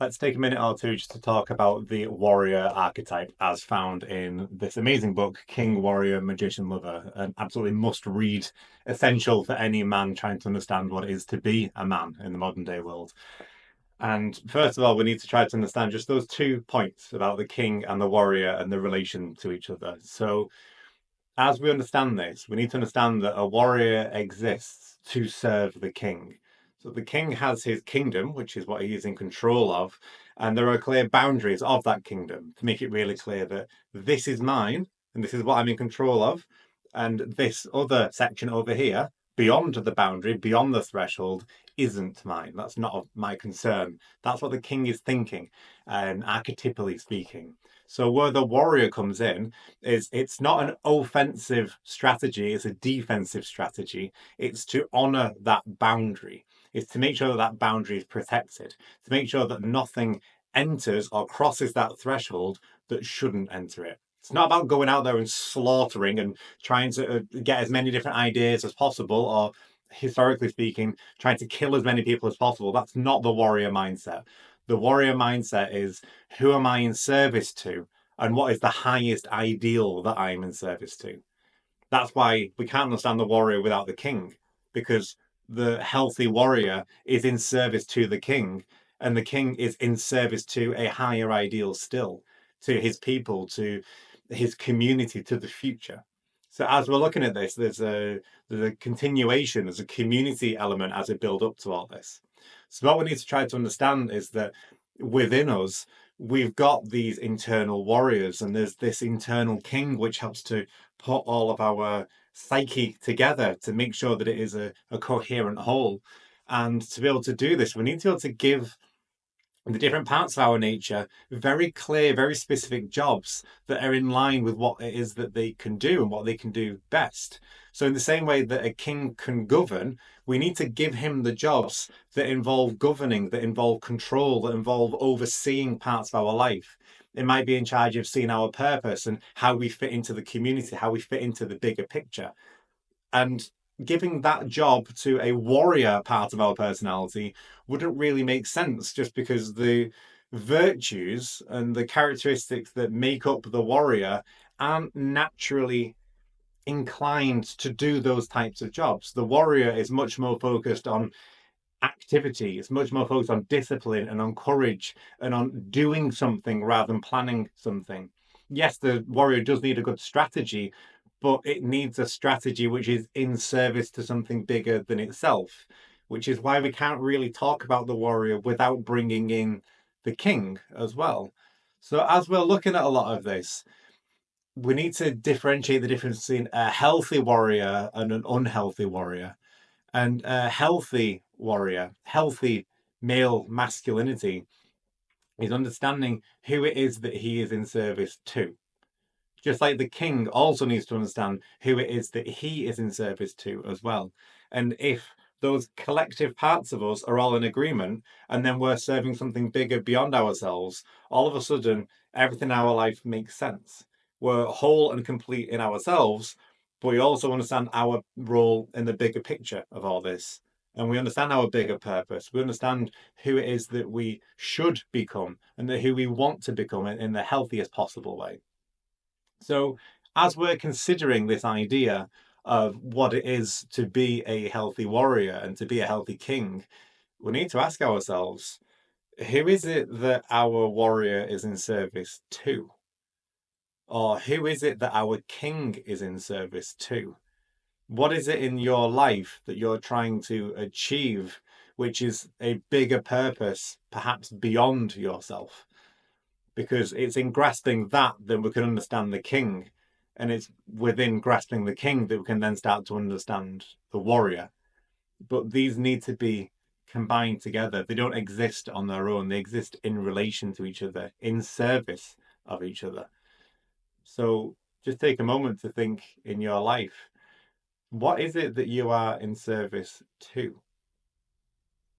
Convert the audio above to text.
let's take a minute or two just to talk about the warrior archetype as found in this amazing book, King, Warrior, Magician, Lover, an absolutely must read, essential for any man trying to understand what it is to be a man in the modern day world. And first of all, we need to try to understand just those 2 points about the king and the warrior and the relation to each other. So, as we understand this, we need to understand that a warrior exists to serve the king. So the king has his kingdom, which is what he is in control of, and there are clear boundaries of that kingdom to make it really clear that this is mine and this is what I'm in control of, and this other section over here, beyond the boundary, beyond the threshold, isn't mine. That's not of my concern. That's what the king is thinking, archetypally speaking. So where the warrior comes in is it's not an offensive strategy, it's a defensive strategy. It's to honor that boundary. It's to make sure that that boundary is protected, to make sure that nothing enters or crosses that threshold that shouldn't enter it. It's not about going out there and slaughtering and trying to get as many different ideas as possible, or historically speaking, trying to kill as many people as possible. That's not the warrior mindset. The warrior mindset is, who am I in service to? And what is the highest ideal that I'm in service to? That's why we can't understand the warrior without the king, because the healthy warrior is in service to the king, and the king is in service to a higher ideal still, to his people, to his community, to the future. So as we're looking at this, there's a continuation, there's a community element as we build up to all this. So what we need to try to understand is that within us, we've got these internal warriors, and there's this internal king which helps to put all of our psyche together to make sure that it is a coherent whole. And to be able to do this, we need to be able to give the different parts of our nature very clear, very specific jobs that are in line with what it is that they can do and what they can do best. So, in the same way that a king can govern, we need to give him the jobs that involve governing, that involve control, that involve overseeing parts of our life. It might be in charge of seeing our purpose and how we fit into the community, how we fit into the bigger picture. And giving that job to a warrior part of our personality wouldn't really make sense, just because the virtues and the characteristics that make up the warrior aren't naturally inclined to do those types of jobs. The warrior is much more focused on activity, it's much more focused on discipline and on courage and on doing something rather than planning something. Yes, the warrior does need a good strategy, but it needs a strategy which is in service to something bigger than itself, which is why we can't really talk about the warrior without bringing in the king as well. So, as we're looking at a lot of this, we need to differentiate the difference between a healthy warrior and an unhealthy warrior. And a healthy warrior, healthy male masculinity, is understanding who it is that he is in service to. Just like the king also needs to understand who it is that he is in service to as well. And if those collective parts of us are all in agreement, and then we're serving something bigger beyond ourselves, all of a sudden, everything in our life makes sense. We're whole and complete in ourselves, but we also understand our role in the bigger picture of all this. And we understand our bigger purpose. We understand who it is that we should become and who we want to become in the healthiest possible way. So, as we're considering this idea of what it is to be a healthy warrior and to be a healthy king, we need to ask ourselves, who is it that our warrior is in service to? Or who is it that our king is in service to? What is it in your life that you're trying to achieve, which is a bigger purpose, perhaps beyond yourself? Because it's in grasping that we can understand the king. And it's within grasping the king that we can then start to understand the warrior. But these need to be combined together. They don't exist on their own, they exist in relation to each other, in service of each other. So just take a moment to think in your life, what is it that you are in service to?